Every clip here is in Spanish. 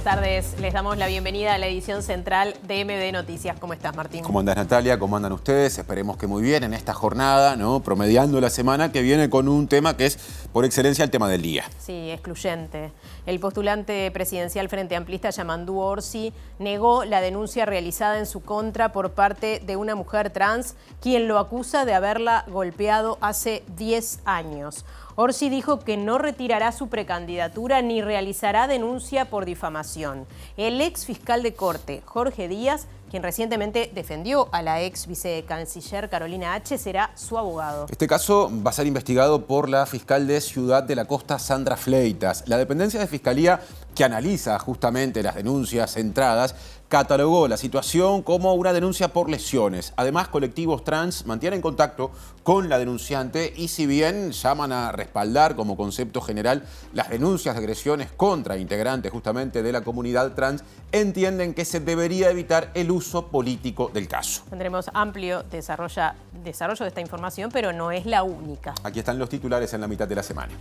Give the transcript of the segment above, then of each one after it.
tardes. Les damos la bienvenida a la edición central de MD Noticias. ¿Cómo estás, Martín? ¿Cómo andás, Natalia? ¿Cómo andan ustedes? Esperemos que muy bien en esta jornada, ¿no? Promediando la semana que viene con un tema que es, por excelencia, el tema del día. Sí, excluyente. El postulante presidencial Frente Amplista, Yamandu Orsi, negó la denuncia realizada en su contra por parte de una mujer trans, quien lo acusa de haberla golpeado hace 10 años. Orsi dijo que no retirará su precandidatura ni realizará denuncia por difamación. El ex fiscal de Corte, Jorge Díaz, quien recientemente defendió a la ex vicecanciller Carolina H., será su abogado. Este caso va a ser investigado por la fiscal de Ciudad de la Costa, Sandra Fleitas. La dependencia de Fiscalía, que analiza justamente las denuncias centradas, catalogó la situación como una denuncia por lesiones. Además, colectivos trans mantienen contacto con la denunciante y si bien llaman a respaldar como concepto general las denuncias de agresiones contra integrantes justamente de la comunidad trans, entienden que se debería evitar el uso político del caso. Tendremos amplio desarrollo de esta información, pero no es la única. Aquí están los titulares en la mitad de la semana.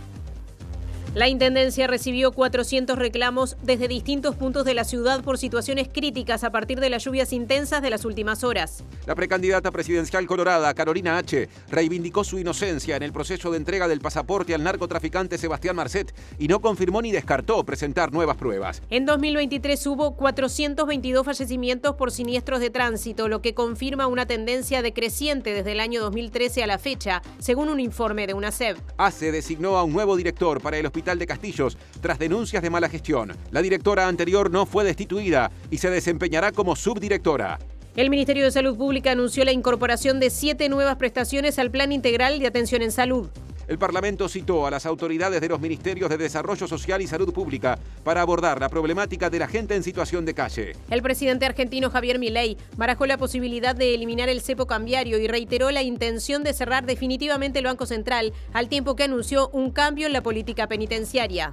La Intendencia recibió 400 reclamos desde distintos puntos de la ciudad por situaciones críticas a partir de las lluvias intensas de las últimas horas. La precandidata presidencial colorada, Carolina H., reivindicó su inocencia en el proceso de entrega del pasaporte al narcotraficante Sebastián Marcet y no confirmó ni descartó presentar nuevas pruebas. En 2023 hubo 422 fallecimientos por siniestros de tránsito, lo que confirma una tendencia decreciente desde el año 2013 a la fecha, según un informe de UNACEB. ACE designó a un nuevo director para el Hospital de Castillos tras denuncias de mala gestión. La directora anterior no fue destituida y se desempeñará como subdirectora. El Ministerio de Salud Pública anunció la incorporación de 7 nuevas prestaciones al Plan Integral de Atención en Salud. El Parlamento citó a las autoridades de los Ministerios de Desarrollo Social y Salud Pública para abordar la problemática de la gente en situación de calle. El presidente argentino Javier Milei barajó la posibilidad de eliminar el cepo cambiario y reiteró la intención de cerrar definitivamente el Banco Central, al tiempo que anunció un cambio en la política penitenciaria.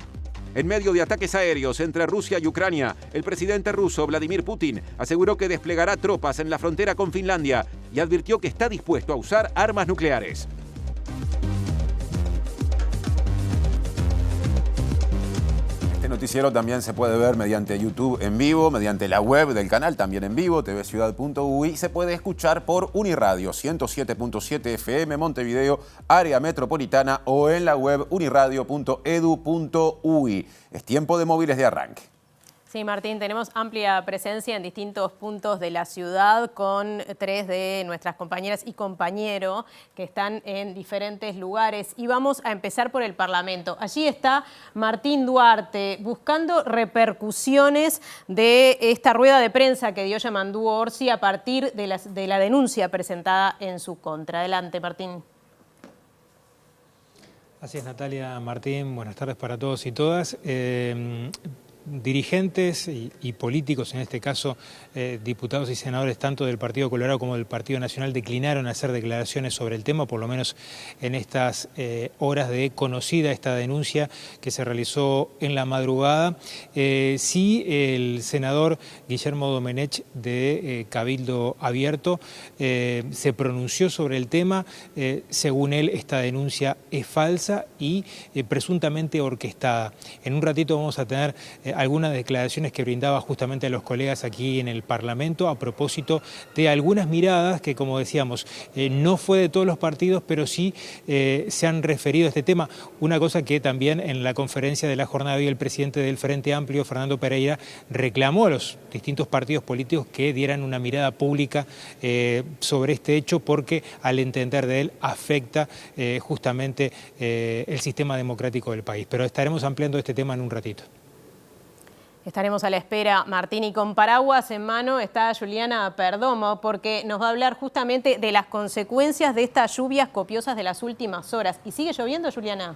En medio de ataques aéreos entre Rusia y Ucrania, el presidente ruso Vladimir Putin aseguró que desplegará tropas en la frontera con Finlandia y advirtió que está dispuesto a usar armas nucleares. Este noticiero también se puede ver mediante YouTube en vivo, mediante la web del canal también en vivo, tvciudad.ui, y se puede escuchar por Uniradio 107.7 FM Montevideo, área metropolitana, o en la web uniradio.edu.ui. Es tiempo de móviles de arranque. Sí, Martín, tenemos amplia presencia en distintos puntos de la ciudad con 3 de nuestras compañeras y compañeros que están en diferentes lugares. Y vamos a empezar por el Parlamento. Allí está Martín Duarte buscando repercusiones de esta rueda de prensa que dio Yamandu Orsi a partir de la denuncia presentada en su contra. Adelante, Martín. Así es, Natalia, Martín, buenas tardes para todos y todas. Dirigentes y políticos, en este caso diputados y senadores tanto del Partido Colorado como del Partido Nacional, declinaron hacer declaraciones sobre el tema, por lo menos en estas horas de conocida esta denuncia que se realizó en la madrugada. Sí, el senador Guillermo Domenech de Cabildo Abierto se pronunció sobre el tema. Según él, esta denuncia es falsa y presuntamente orquestada. En un ratito vamos a tener algunas declaraciones que brindaba justamente a los colegas aquí en el Parlamento a propósito de algunas miradas que, como decíamos, no fue de todos los partidos, pero sí se han referido a este tema. Una cosa que también en la conferencia de la jornada de hoy el presidente del Frente Amplio, Fernando Pereira, reclamó a los distintos partidos políticos que dieran una mirada pública sobre este hecho porque, al entender de él, afecta justamente el sistema democrático del país. Pero estaremos ampliando este tema en un ratito. Estaremos a la espera, Martín, y con paraguas en mano está Juliana Perdomo, porque nos va a hablar justamente de las consecuencias de estas lluvias copiosas de las últimas horas. ¿Y sigue lloviendo, Juliana?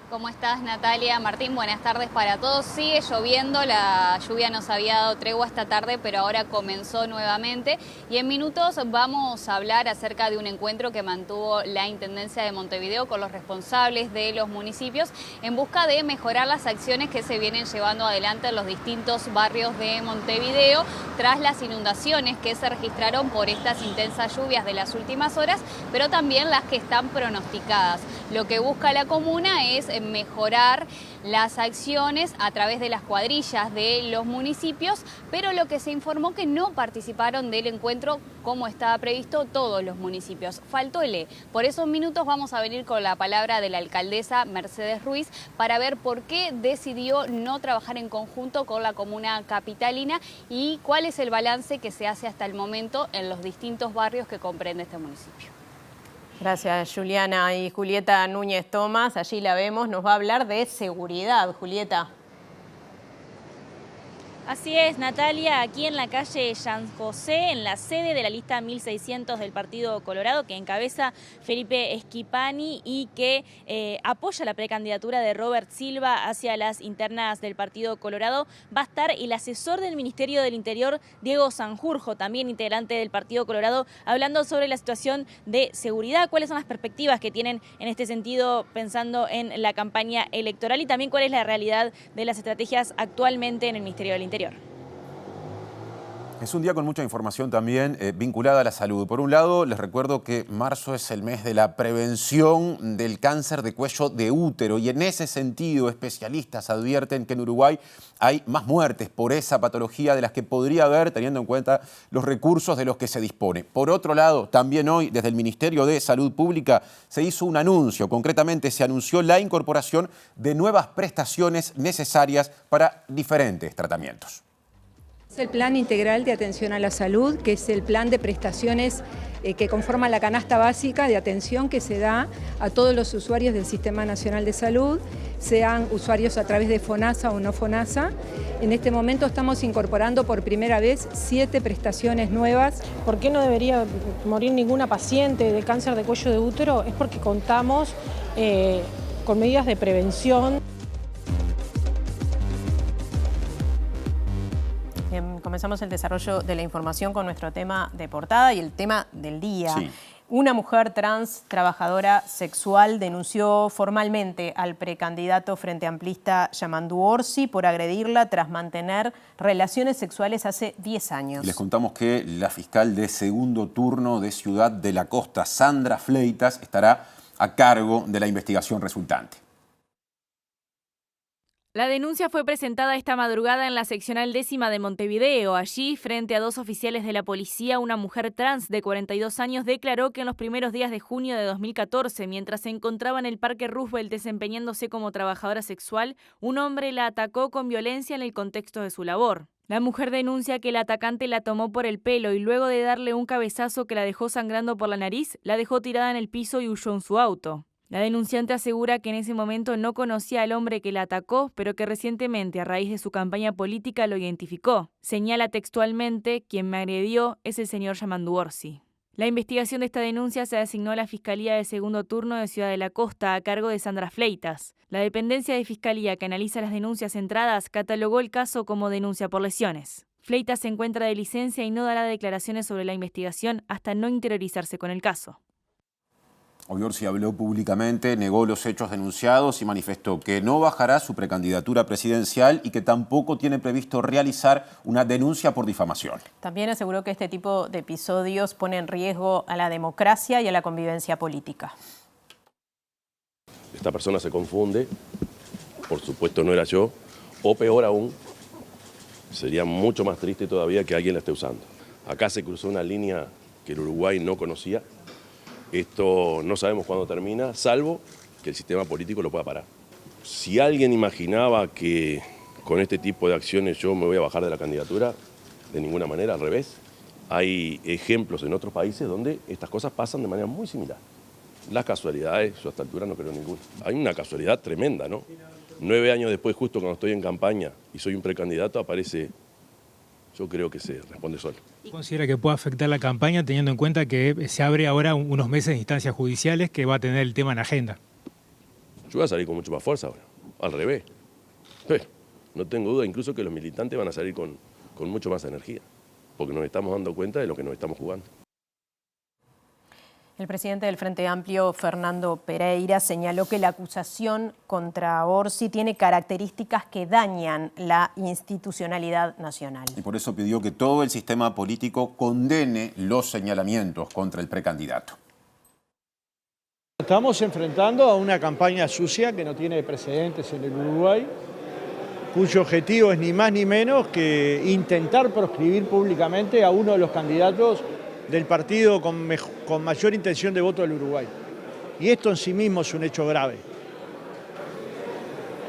¿Cómo estás, Natalia? Martín, buenas tardes para todos. Sigue lloviendo, la lluvia nos había dado tregua esta tarde, pero ahora comenzó nuevamente. Y en minutos vamos a hablar acerca de un encuentro que mantuvo la Intendencia de Montevideo con los responsables de los municipios en busca de mejorar las acciones que se vienen llevando adelante en los distintos barrios de Montevideo tras las inundaciones que se registraron por estas intensas lluvias de las últimas horas, pero también las que están pronosticadas. Lo que busca la comuna es mejorar las acciones a través de las cuadrillas de los municipios, pero lo que se informó que no participaron del encuentro como estaba previsto todos los municipios. Faltó el E. Por esos minutos vamos a venir con la palabra de la alcaldesa Mercedes Ruiz para ver por qué decidió no trabajar en conjunto con la comuna capitalina y cuál es el balance que se hace hasta el momento en los distintos barrios que comprende este municipio. Gracias, Juliana. Y Julieta Núñez Tomás, allí la vemos, nos va a hablar de seguridad. Julieta. Así es, Natalia, aquí en la calle San José, en la sede de la lista 1600 del Partido Colorado, que encabeza Felipe Esquipani y que apoya la precandidatura de Robert Silva hacia las internas del Partido Colorado, va a estar el asesor del Ministerio del Interior, Diego Sanjurjo, también integrante del Partido Colorado, hablando sobre la situación de seguridad, cuáles son las perspectivas que tienen en este sentido, pensando en la campaña electoral y también cuál es la realidad de las estrategias actualmente en el Ministerio del Interior. Es un día con mucha información también vinculada a la salud. Por un lado, les recuerdo que marzo es el mes de la prevención del cáncer de cuello de útero y en ese sentido especialistas advierten que en Uruguay hay más muertes por esa patología de las que podría haber teniendo en cuenta los recursos de los que se dispone. Por otro lado, también hoy desde el Ministerio de Salud Pública se hizo un anuncio, concretamente se anunció la incorporación de nuevas prestaciones necesarias para diferentes tratamientos. Es el Plan Integral de Atención a la Salud, que es el plan de prestaciones que conforma la canasta básica de atención que se da a todos los usuarios del Sistema Nacional de Salud, sean usuarios a través de FONASA o no FONASA. En este momento estamos incorporando por primera vez 7 prestaciones nuevas. ¿Por qué no debería morir ninguna paciente de cáncer de cuello de útero? Es porque contamos con medidas de prevención. Comenzamos el desarrollo de la información con nuestro tema de portada y el tema del día. Sí. Una mujer trans, trabajadora sexual, denunció formalmente al precandidato frente amplista Yamandu Orsi por agredirla tras mantener relaciones sexuales hace 10 años. Les contamos que la fiscal de segundo turno de Ciudad de la Costa, Sandra Fleitas, estará a cargo de la investigación resultante. La denuncia fue presentada esta madrugada en la seccional 10ª de Montevideo. Allí, frente a 2 oficiales de la policía, una mujer trans de 42 años declaró que en los primeros días de junio de 2014, mientras se encontraba en el Parque Roosevelt desempeñándose como trabajadora sexual, un hombre la atacó con violencia en el contexto de su labor. La mujer denuncia que el atacante la tomó por el pelo y luego de darle un cabezazo que la dejó sangrando por la nariz, la dejó tirada en el piso y huyó en su auto. La denunciante asegura que en ese momento no conocía al hombre que la atacó, pero que recientemente, a raíz de su campaña política, lo identificó. Señala textualmente: quien me agredió es el señor Yamandu Orsi. La investigación de esta denuncia se asignó a la Fiscalía de Segundo Turno de Ciudad de la Costa, a cargo de Sandra Fleitas. La dependencia de Fiscalía que analiza las denuncias entradas catalogó el caso como denuncia por lesiones. Fleitas se encuentra de licencia y no dará declaraciones sobre la investigación hasta no interiorizarse con el caso. Hoy Orsi habló públicamente, negó los hechos denunciados y manifestó que no bajará su precandidatura presidencial y que tampoco tiene previsto realizar una denuncia por difamación. También aseguró que este tipo de episodios pone en riesgo a la democracia y a la convivencia política. Esta persona se confunde, por supuesto no era yo, o peor aún, sería mucho más triste todavía que alguien la esté usando. Acá se cruzó una línea que el Uruguay no conocía. Esto no sabemos cuándo termina, salvo que el sistema político lo pueda parar. Si alguien imaginaba que con este tipo de acciones yo me voy a bajar de la candidatura, de ninguna manera, al revés. Hay ejemplos en otros países donde estas cosas pasan de manera muy similar. Las casualidades, yo a esta altura no creo ninguna. Hay una casualidad tremenda, ¿no? 9 años después, justo cuando estoy en campaña y soy un precandidato, aparece... Yo creo que se responde solo. ¿Considera que puede afectar la campaña teniendo en cuenta que se abre ahora unos meses de instancias judiciales que va a tener el tema en agenda? Yo voy a salir con mucho más fuerza ahora, al revés. No tengo duda incluso que los militantes van a salir con mucho más energía, porque nos estamos dando cuenta de lo que nos estamos jugando. El presidente del Frente Amplio, Fernando Pereira, señaló que la acusación contra Orsi tiene características que dañan la institucionalidad nacional. Y por eso pidió que todo el sistema político condene los señalamientos contra el precandidato. estamos enfrentando a una campaña sucia que no tiene precedentes en el Uruguay, cuyo objetivo es ni más ni menos que intentar proscribir públicamente a uno de los candidatos del partido con mayor intención de voto del Uruguay. Y esto en sí mismo es un hecho grave.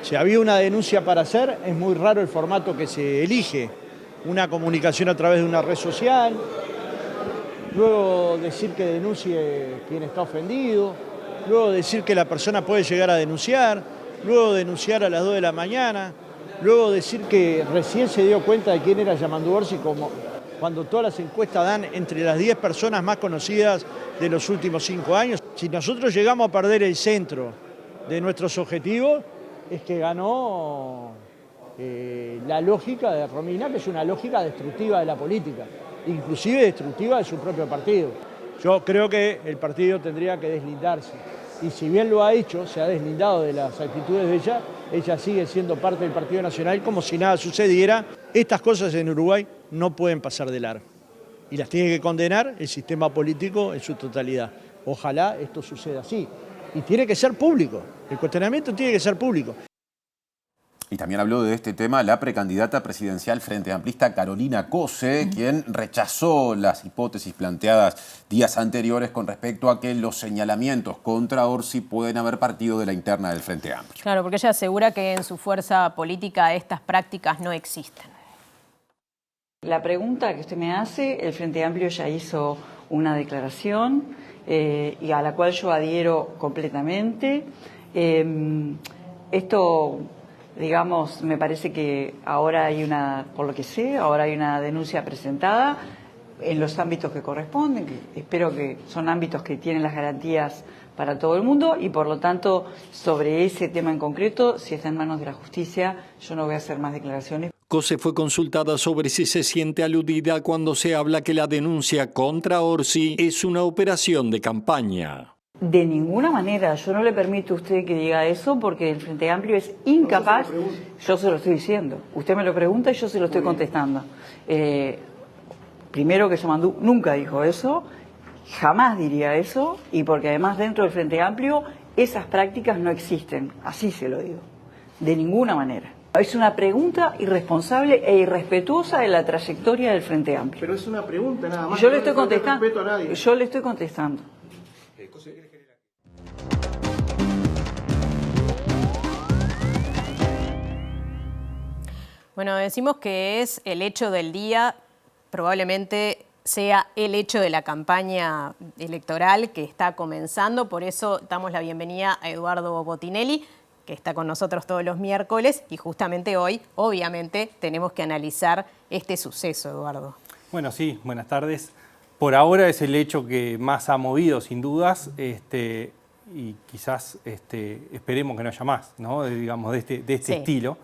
Si había una denuncia para hacer, es muy raro el formato que se elige. Una comunicación a través de una red social, luego decir que denuncie quien está ofendido, luego decir que la persona puede llegar a denunciar, luego denunciar a las 2 de la mañana, luego decir que recién se dio cuenta de quién era Yamandu Orsi, como cuando todas las encuestas dan entre las 10 personas más conocidas de los últimos 5 años. Si nosotros llegamos a perder el centro de nuestros objetivos, es que ganó la lógica de Romina, que es una lógica destructiva de la política, inclusive destructiva de su propio partido. Yo creo que el partido tendría que deslindarse. Y si bien lo ha hecho, se ha deslindado de las actitudes de ella sigue siendo parte del Partido Nacional como si nada sucediera. Estas cosas en Uruguay no pueden pasar de largo. Y las tiene que condenar el sistema político en su totalidad. Ojalá esto suceda así. Y tiene que ser público. El cuestionamiento tiene que ser público. Y también habló de este tema la precandidata presidencial Frente Amplista Carolina Cose, quien rechazó las hipótesis planteadas días anteriores con respecto a que los señalamientos contra Orsi pueden haber partido de la interna del Frente Amplio. Claro, porque ella asegura que en su fuerza política estas prácticas no existen. La pregunta que usted me hace, el Frente Amplio ya hizo una declaración y a la cual yo adhiero completamente. Esto, digamos, me parece que ahora hay por lo que sé, ahora hay una denuncia presentada en los ámbitos que corresponden, que espero que son ámbitos que tienen las garantías para todo el mundo y por lo tanto sobre ese tema en concreto, si está en manos de la justicia, yo no voy a hacer más declaraciones. Cose fue consultada sobre si se siente aludida cuando se habla que la denuncia contra Orsi es una operación de campaña. De ninguna manera, yo no le permito a usted que diga eso porque el Frente Amplio es incapaz, yo se lo estoy diciendo, usted me lo pregunta y yo se lo estoy contestando. Primero que Yamandu nunca dijo eso, jamás diría eso y porque además dentro del Frente Amplio esas prácticas no existen, así se lo digo, de ninguna manera. Es una pregunta irresponsable e irrespetuosa de la trayectoria del Frente Amplio. Pero es una pregunta nada más. Yo le estoy contestando. No respeto a nadie. Yo le estoy contestando. Bueno, decimos que es el hecho del día, probablemente sea el hecho de la campaña electoral que está comenzando, por eso damos la bienvenida a Eduardo Botinelli, que está con nosotros todos los miércoles y justamente hoy, obviamente, tenemos que analizar este suceso, Eduardo. Bueno, sí, buenas tardes. Por ahora es el hecho que más ha movido, sin dudas, y quizás esperemos que no haya más, ¿no? Digamos, de este sí. Estilo.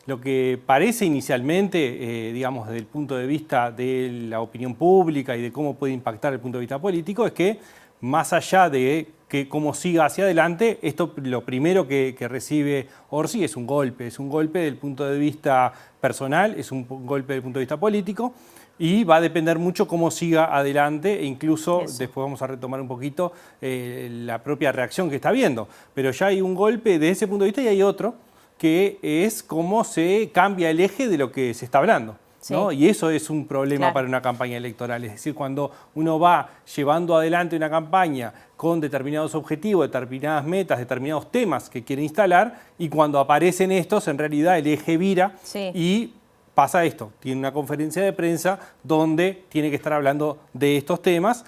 Lo que parece inicialmente, digamos, desde el punto de vista de la opinión pública y de cómo puede impactar el punto de vista político, es que más allá de que cómo siga hacia adelante, esto lo primero que recibe Orsi es un golpe del punto de vista personal, es un golpe del punto de vista político y va a depender mucho cómo siga adelante e incluso después vamos a retomar un poquito la propia reacción que está viendo. Pero ya hay un golpe de ese punto de vista y hay otro que es cómo se cambia el eje de lo que se está hablando. ¿no? Sí. Y eso es un problema para una campaña electoral. Es decir, cuando uno va llevando adelante una campaña con determinados objetivos, determinadas metas, determinados temas que quiere instalar, y cuando aparecen estos, en realidad el eje vira y pasa esto. Tiene una conferencia de prensa donde tiene que estar hablando de estos temas,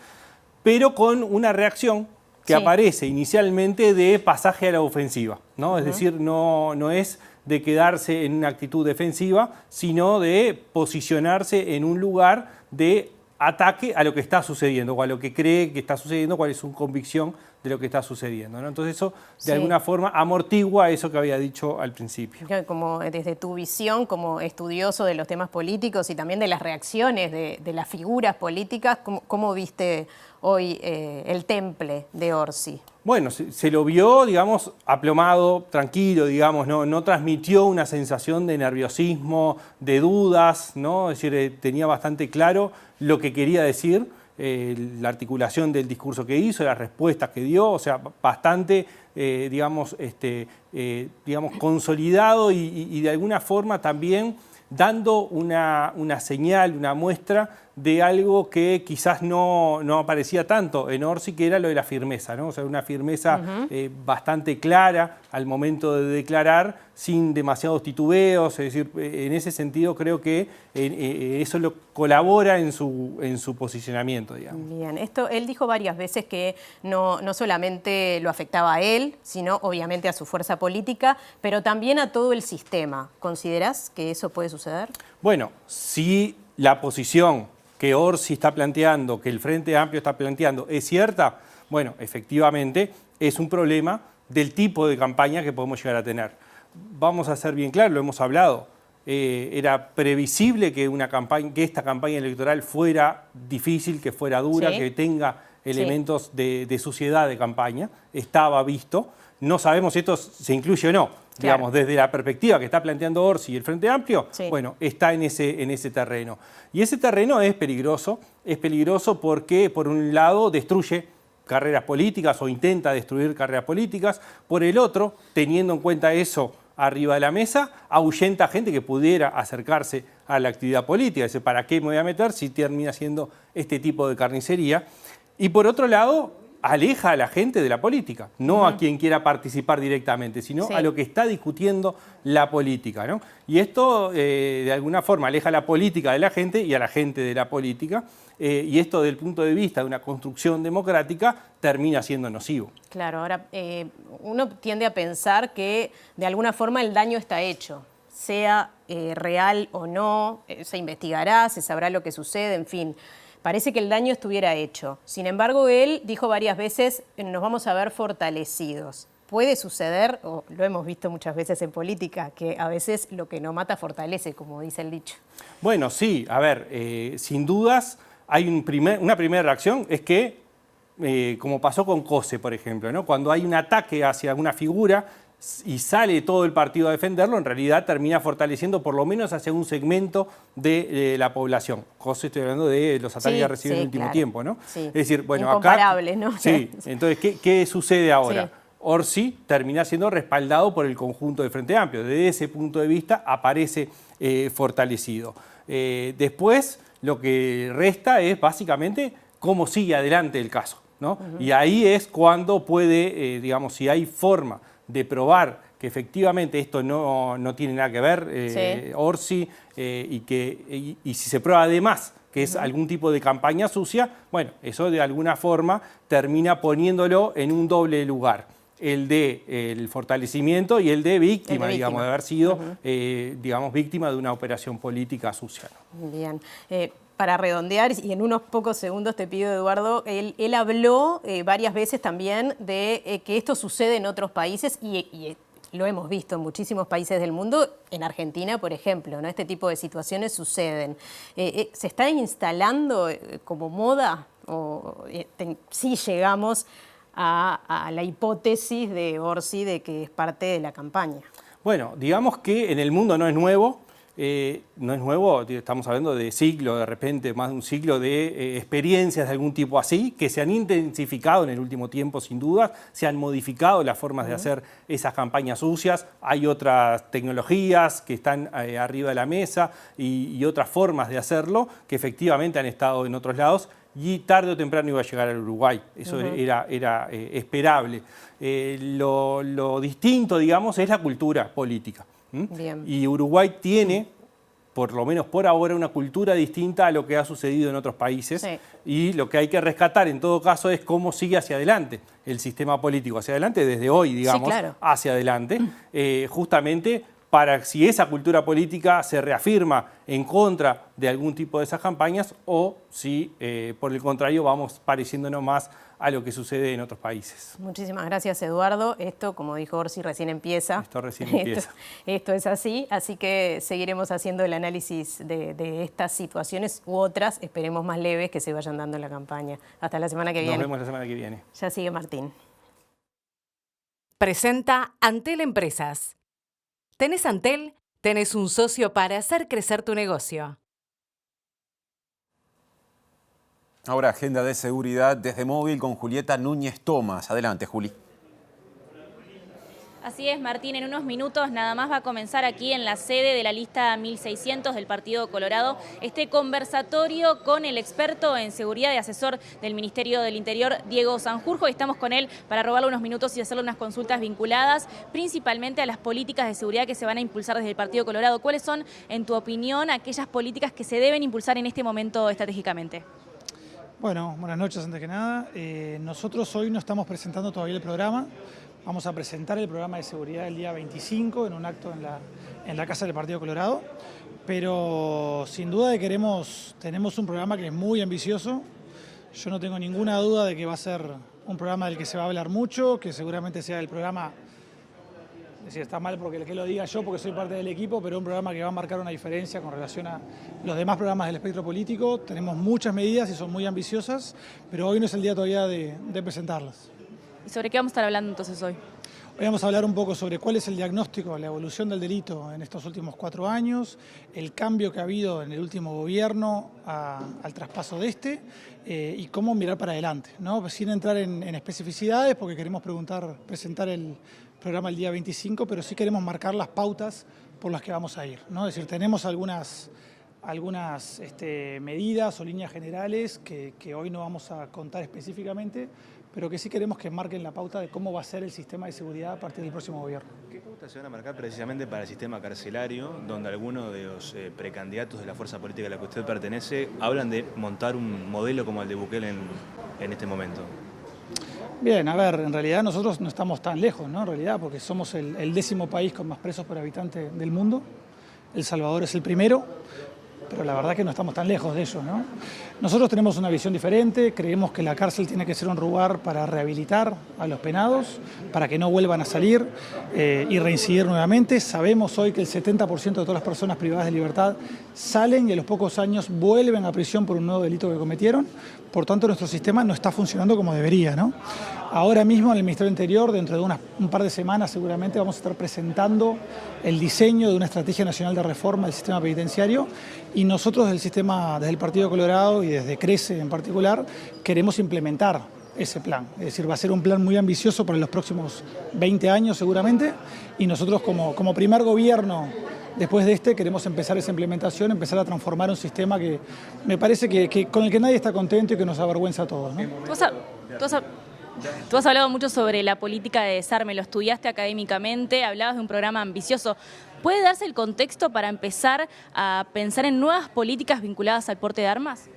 pero con una reacción que aparece inicialmente de pasaje a la ofensiva, ¿no? Es decir, no es de quedarse en una actitud defensiva, sino de posicionarse en un lugar de ataque a lo que está sucediendo, o a lo que cree que está sucediendo, cuál es su convicción de lo que está sucediendo, ¿no? Entonces eso, de alguna forma, amortigua eso que había dicho al principio. Como desde tu visión como estudioso de los temas políticos y también de las reacciones de las figuras políticas, ¿cómo viste hoy el temple de Orsi? Bueno, se lo vio, digamos, aplomado, tranquilo, digamos, no transmitió una sensación de nerviosismo, de dudas, ¿no? Es decir, tenía bastante claro lo que quería decir la articulación del discurso que hizo, las respuestas que dio, o sea, bastante, digamos, consolidado y de alguna forma también dando una señal, una muestra de algo que quizás no aparecía tanto en Orsi, que era lo de la firmeza, ¿no? O sea, una firmeza bastante clara al momento de declarar, sin demasiados titubeos, es decir, en ese sentido creo que eso lo colabora en su posicionamiento, digamos. Bien, él dijo varias veces que no solamente lo afectaba a él, sino obviamente a su fuerza política, pero también a todo el sistema. ¿Considerás que eso puede suceder? Bueno, si la posición que Orsi está planteando, que el Frente Amplio está planteando, es cierta, bueno, efectivamente es un problema del tipo de campaña que podemos llegar a tener. Vamos a ser bien claros, lo hemos hablado, era previsible que esta campaña electoral fuera difícil, que fuera dura, que tenga elementos de suciedad de campaña, estaba visto. No sabemos si esto se incluye o no. Claro. Digamos, desde la perspectiva que está planteando Orsi y el Frente Amplio, bueno, está en ese terreno. Y ese terreno es peligroso porque, por un lado, destruye carreras políticas o intenta destruir carreras políticas, por el otro, teniendo en cuenta eso arriba de la mesa, ahuyenta a gente que pudiera acercarse a la actividad política. Dice, ¿para qué me voy a meter si termina siendo este tipo de carnicería? Y por otro lado, aleja a la gente de la política, no a quien quiera participar directamente, sino a lo que está discutiendo la política, ¿no? Y esto, de alguna forma, aleja la política de la gente y a la gente de la política, y esto, desde el punto de vista de una construcción democrática, termina siendo nocivo. Claro, ahora uno tiende a pensar que, de alguna forma, el daño está hecho, sea real o no, se investigará, se sabrá lo que sucede, en fin. Parece que el daño estuviera hecho. Sin embargo, él dijo varias veces, nos vamos a ver fortalecidos. Puede suceder, o lo hemos visto muchas veces en política, que a veces lo que no mata fortalece, como dice el dicho. Bueno, sí, a ver, sin dudas hay una primera reacción, es que, como pasó con Cose, por ejemplo, ¿no? Cuando hay un ataque hacia una figura y sale todo el partido a defenderlo, en realidad termina fortaleciendo por lo menos hacia un segmento de la población. Cose, estoy hablando de los ataques que recibido en el último tiempo, ¿no? Sí. Es decir, bueno, incomparable, acá, ¿no? Sí, entonces, ¿qué sucede ahora? Orsi termina siendo respaldado por el conjunto del Frente Amplio. Desde ese punto de vista aparece fortalecido. Después, lo que resta es básicamente cómo sigue adelante el caso, ¿no? Y ahí es cuando puede, digamos, si hay forma de probar que efectivamente esto no tiene nada que ver, Orsi, y si se prueba además que es algún tipo de campaña sucia, bueno, eso de alguna forma termina poniéndolo en un doble lugar. El de fortalecimiento y el de víctima, digamos, de haber sido, digamos, víctima de una operación política sucia, ¿no? Bien. Para redondear, y en unos pocos segundos te pido, Eduardo, él habló varias veces también de que esto sucede en otros países y lo hemos visto en muchísimos países del mundo, en Argentina, por ejemplo, ¿no? Este tipo de situaciones suceden. ¿Se está instalando como moda o sí llegamos a la hipótesis de Orsi de que es parte de la campaña? Bueno, digamos que en el mundo no es nuevo. No es nuevo, estamos hablando de siglos, de repente más de un siglo de experiencias de algún tipo así, que se han intensificado en el último tiempo sin duda, se han modificado las formas de hacer esas campañas sucias, hay otras tecnologías que están arriba de la mesa y otras formas de hacerlo que efectivamente han estado en otros lados y tarde o temprano iba a llegar al Uruguay, eso era esperable. Lo distinto, digamos, es la cultura política. Bien. Y Uruguay tiene, por lo menos por ahora, una cultura distinta a lo que ha sucedido en otros países. Y lo que hay que rescatar en todo caso es cómo sigue hacia adelante el sistema político, hacia adelante desde hoy, digamos, hacia adelante, justamente para si esa cultura política se reafirma en contra de algún tipo de esas campañas o si, por el contrario, vamos pareciéndonos más a lo que sucede en otros países. Muchísimas gracias, Eduardo. Esto, como dijo Orsi, recién empieza. Esto recién empieza. Esto es así que seguiremos haciendo el análisis de estas situaciones u otras, esperemos más leves, que se vayan dando en la campaña. Hasta la semana que viene. Nos vemos la semana que viene. Ya sigue Martín. Presenta Antel Empresas. ¿Tenés Antel? Tenés un socio para hacer crecer tu negocio. Ahora, agenda de seguridad desde móvil con Julieta Núñez Tomás. Adelante, Juli. Así es, Martín, en unos minutos nada más va a comenzar aquí en la sede de la lista 1600 del Partido Colorado este conversatorio con el experto en seguridad y asesor del Ministerio del Interior, Diego Sanjurjo. Estamos con él para robarle unos minutos y hacerle unas consultas vinculadas principalmente a las políticas de seguridad que se van a impulsar desde el Partido Colorado. ¿Cuáles son, en tu opinión, aquellas políticas que se deben impulsar en este momento estratégicamente? Bueno, buenas noches antes que nada. Nosotros hoy no estamos presentando todavía el programa. Vamos a presentar el programa de seguridad el día 25 en un acto en la Casa del Partido Colorado, pero sin duda tenemos un programa que es muy ambicioso. Yo no tengo ninguna duda de que va a ser un programa del que se va a hablar mucho, que seguramente sea el programa, es decir, está mal porque que lo diga yo porque soy parte del equipo, pero un programa que va a marcar una diferencia con relación a los demás programas del espectro político. Tenemos muchas medidas y son muy ambiciosas, pero hoy no es el día todavía de presentarlas. ¿Y sobre qué vamos a estar hablando entonces hoy? Hoy vamos a hablar un poco sobre cuál es el diagnóstico, la evolución del delito en estos últimos 4 años, el cambio que ha habido en el último gobierno al traspaso de y cómo mirar para adelante, ¿no? Sin entrar en especificidades, porque queremos presentar el programa el día 25, pero sí queremos marcar las pautas por las que vamos a ir, ¿no? Es decir, tenemos algunas medidas o líneas generales que hoy no vamos a contar específicamente, pero que sí queremos que marquen la pauta de cómo va a ser el sistema de seguridad a partir del próximo gobierno. ¿Qué pautas se van a marcar precisamente para el sistema carcelario, donde algunos de los precandidatos de la fuerza política a la que usted pertenece hablan de montar un modelo como el de Bukele en este momento? Bien, a ver, en realidad nosotros no estamos tan lejos, ¿no? En realidad, porque somos el 10º país con más presos por habitante del mundo. El Salvador es el primero, pero la verdad que no estamos tan lejos de ello, ¿no? Nosotros tenemos una visión diferente, creemos que la cárcel tiene que ser un lugar para rehabilitar a los penados, para que no vuelvan a salir y reincidir nuevamente. Sabemos hoy que el 70% de todas las personas privadas de libertad salen y a los pocos años vuelven a prisión por un nuevo delito que cometieron. Por tanto, nuestro sistema no está funcionando como debería, ¿no? Ahora mismo en el Ministerio del Interior, dentro de un par de semanas seguramente, vamos a estar presentando el diseño de una estrategia nacional de reforma del sistema penitenciario y nosotros desde el Partido Colorado y desde CRECE en particular queremos implementar ese plan. Es decir, va a ser un plan muy ambicioso para los próximos 20 años seguramente y nosotros como primer gobierno después de queremos empezar esa implementación, empezar a transformar un sistema que me parece que con el que nadie está contento y que nos avergüenza a todos, ¿no? Tú has hablado mucho sobre la política de desarme, lo estudiaste académicamente, hablabas de un programa ambicioso. ¿Puede darse el contexto para empezar a pensar en nuevas políticas vinculadas al porte de armas?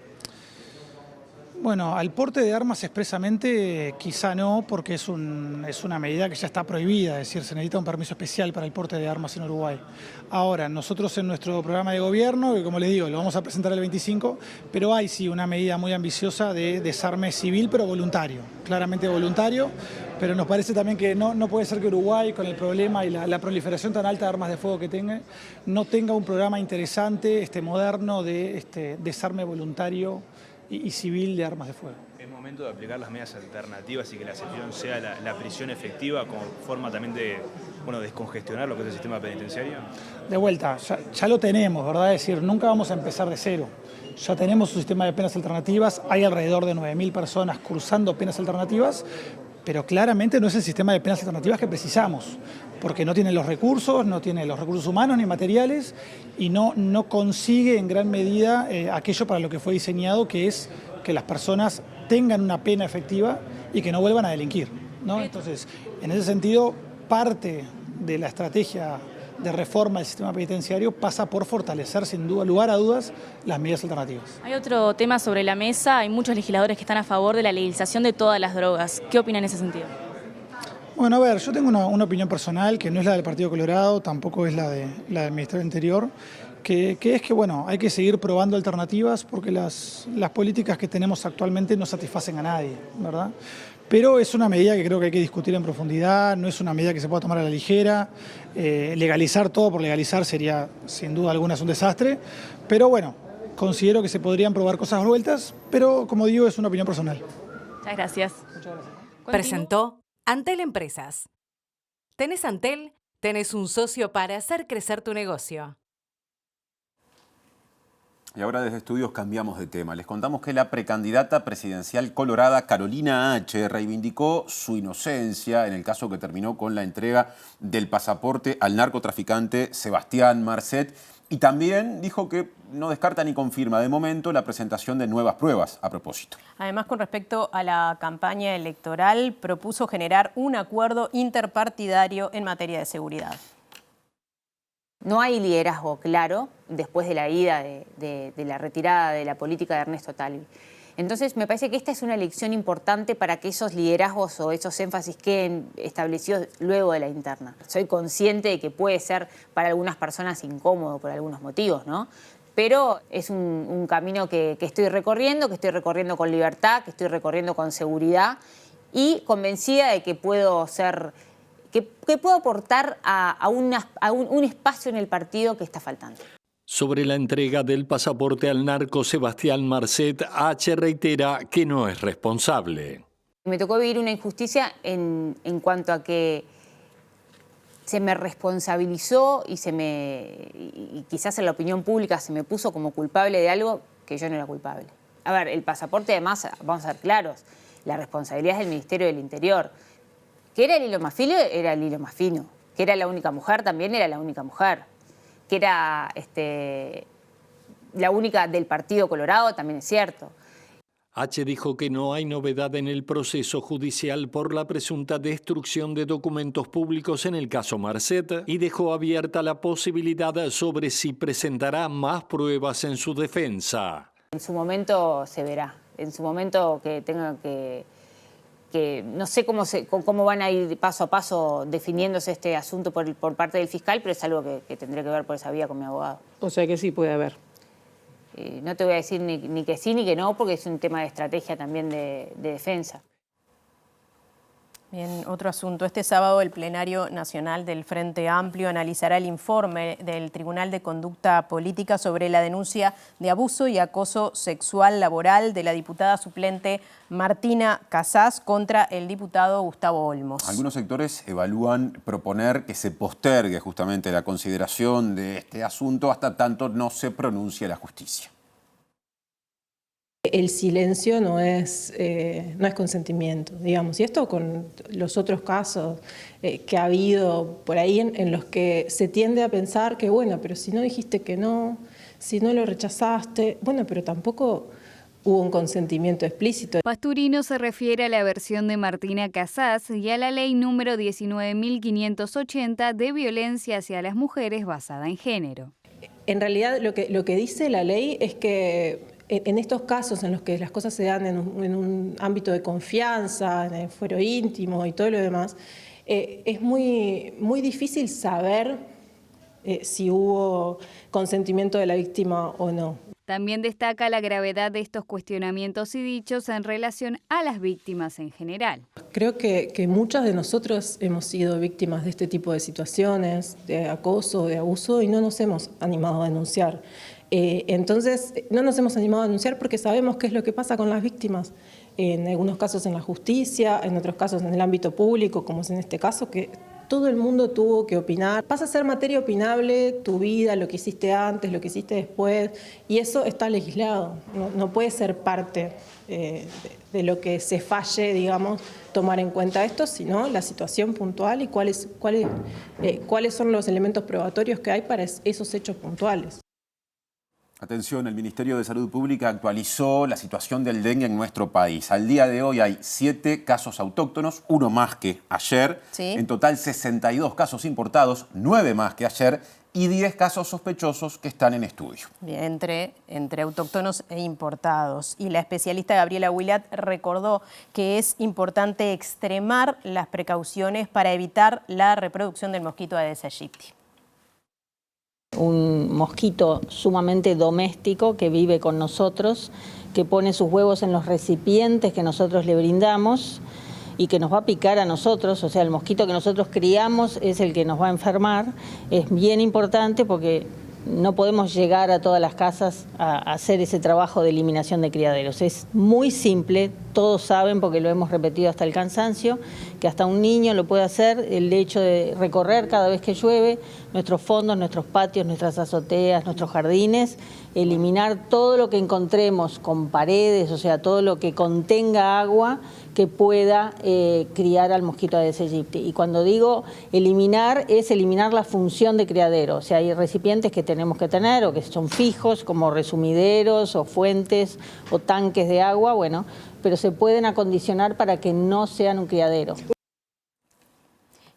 Bueno, al porte de armas expresamente quizá no, porque es una medida que ya está prohibida, es decir, se necesita un permiso especial para el porte de armas en Uruguay. Ahora, nosotros en nuestro programa de gobierno, que como les digo, lo vamos a presentar el 25, pero hay sí una medida muy ambiciosa de desarme civil, pero voluntario, claramente voluntario, pero nos parece también que no puede ser que Uruguay, con el problema y la proliferación tan alta de armas de fuego que tenga, no tenga un programa interesante, moderno de desarme voluntario y civil de armas de fuego. ¿Es momento de aplicar las medidas alternativas y que la excepción sea la prisión efectiva como forma también de descongestionar lo que es el sistema penitenciario? De vuelta, ya lo tenemos, ¿verdad? Es decir, nunca vamos a empezar de cero. Ya tenemos un sistema de penas alternativas, hay alrededor de 9.000 personas cursando penas alternativas, pero claramente no es el sistema de penas alternativas que precisamos, porque no tiene los recursos humanos ni materiales y no consigue en gran medida aquello para lo que fue diseñado, que es que las personas tengan una pena efectiva y que no vuelvan a delinquir, ¿no? Entonces, en ese sentido, parte de la estrategia de reforma del sistema penitenciario pasa por fortalecer, sin duda, lugar a dudas, las medidas alternativas. Hay otro tema sobre la mesa, hay muchos legisladores que están a favor de la legalización de todas las drogas. ¿Qué opinan en ese sentido? Bueno, a ver, yo tengo una opinión personal que no es la del Partido Colorado, tampoco es la del Ministerio del Interior, que es que, bueno, hay que seguir probando alternativas porque las políticas que tenemos actualmente no satisfacen a nadie, ¿verdad? Pero es una medida que creo que hay que discutir en profundidad, no es una medida que se pueda tomar a la ligera. Legalizar todo por legalizar sería, sin duda alguna, un desastre. Pero bueno, considero que se podrían probar cosas vueltas, pero como digo, es una opinión personal. Muchas gracias. Muchas gracias. Presentó Antel Empresas. ¿Tenés Antel? Tenés un socio para hacer crecer tu negocio. Y ahora desde Estudios cambiamos de tema. Les contamos que la precandidata presidencial colorada Carolina H. reivindicó su inocencia en el caso que terminó con la entrega del pasaporte al narcotraficante Sebastián Marcet y también dijo que no descarta ni confirma de momento la presentación de nuevas pruebas a propósito. Además, con respecto a la campaña electoral, propuso generar un acuerdo interpartidario en materia de seguridad. No hay liderazgo claro después de la ida de la retirada de la política de Ernesto Talvi. Entonces, me parece que esta es una elección importante para que esos liderazgos o esos énfasis queden establecidos luego de la interna. Soy consciente de que puede ser para algunas personas incómodo por algunos motivos, ¿no? Pero es un camino que estoy recorriendo con libertad, que estoy recorriendo con seguridad y convencida de que puedo ser... que puedo aportar a un espacio en el partido que está faltando. Sobre la entrega del pasaporte al narco Sebastián Marcet, H. reitera que no es responsable. Me tocó vivir una injusticia en cuanto a que se me responsabilizó y quizás en la opinión pública se me puso como culpable de algo que yo no era culpable. A ver, el pasaporte además, vamos a ser claros, la responsabilidad es del Ministerio del Interior. Que era el hilo más fino, era el hilo más fino. Que era la única mujer, también era la única mujer. Que era la única del Partido Colorado, también es cierto. H. dijo que no hay novedad en el proceso judicial por la presunta destrucción de documentos públicos en el caso Marcet y dejó abierta la posibilidad sobre si presentará más pruebas en su defensa. En su momento se verá. En su momento que tenga que no sé cómo van a ir paso a paso definiéndose este asunto por parte del fiscal, pero es algo que tendré que ver por esa vía con mi abogado. O sea que sí puede haber. No te voy a decir ni que sí ni que no, porque es un tema de estrategia también de defensa. Bien, otro asunto. Este sábado el Plenario Nacional del Frente Amplio analizará el informe del Tribunal de Conducta Política sobre la denuncia de abuso y acoso sexual laboral de la diputada suplente Martina Casás contra el diputado Gustavo Olmos. Algunos sectores evalúan proponer que se postergue justamente la consideración de este asunto hasta tanto no se pronuncie la justicia. El silencio no es consentimiento, digamos. Y esto con los otros casos que ha habido por ahí en los que se tiende a pensar que, bueno, pero si no dijiste que no, si no lo rechazaste, bueno, pero tampoco hubo un consentimiento explícito. Pasturino se refiere a la versión de Martina Casás y a la ley número 19.580 de violencia hacia las mujeres basada en género. En realidad lo que dice la ley es que en estos casos en los que las cosas se dan en un ámbito de confianza, en el fuero íntimo y todo lo demás, es muy difícil saber si hubo consentimiento de la víctima o no. También destaca la gravedad de estos cuestionamientos y dichos en relación a las víctimas en general. Creo que muchas de nosotros hemos sido víctimas de este tipo de situaciones, de acoso, de abuso, y no nos hemos animado a denunciar. Entonces, no nos hemos animado a denunciar porque sabemos qué es lo que pasa con las víctimas. En algunos casos en la justicia, en otros casos en el ámbito público, como es en este caso, que todo el mundo tuvo que opinar. Pasa a ser materia opinable tu vida, lo que hiciste antes, lo que hiciste después, y eso está legislado. No puede ser parte de lo que se falle, digamos, tomar en cuenta esto, sino la situación puntual y cuáles son los elementos probatorios que hay para esos hechos puntuales. Atención, el Ministerio de Salud Pública actualizó la situación del dengue en nuestro país. Al día de hoy hay 7 casos autóctonos, 1 más que ayer. ¿Sí? En total 62 casos importados, 9 más que ayer y 10 casos sospechosos que están en estudio. Bien, entre autóctonos e importados. Y la especialista Gabriela Wilat recordó que es importante extremar las precauciones para evitar la reproducción del mosquito Aedes aegypti. Un mosquito sumamente doméstico que vive con nosotros, que pone sus huevos en los recipientes que nosotros le brindamos y que nos va a picar a nosotros, o sea, el mosquito que nosotros criamos es el que nos va a enfermar. Es bien importante porque no podemos llegar a todas las casas a hacer ese trabajo de eliminación de criaderos. Es muy simple, todos saben porque lo hemos repetido hasta el cansancio, que hasta un niño lo puede hacer, el hecho de recorrer cada vez que llueve nuestros fondos, nuestros patios, nuestras azoteas, nuestros jardines, eliminar todo lo que encontremos con paredes, o sea, todo lo que contenga agua que pueda criar al mosquito Aedes aegypti. Y cuando digo eliminar, es eliminar la función de criadero. O sea, hay recipientes que tenemos que tener o que son fijos, como resumideros o fuentes o tanques de agua, bueno, pero se pueden acondicionar para que no sean un criadero.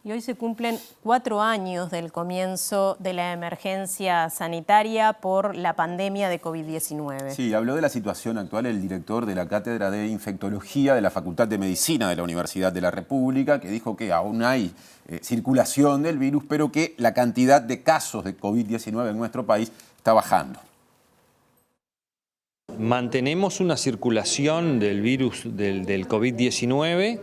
Y hoy se cumplen 4 años del comienzo de la emergencia sanitaria por la pandemia de COVID-19. Sí, habló de la situación actual el director de la Cátedra de Infectología de la Facultad de Medicina de la Universidad de la República, que dijo que aún hay circulación del virus, pero que la cantidad de casos de COVID-19 en nuestro país está bajando. Mantenemos una circulación del virus del COVID-19,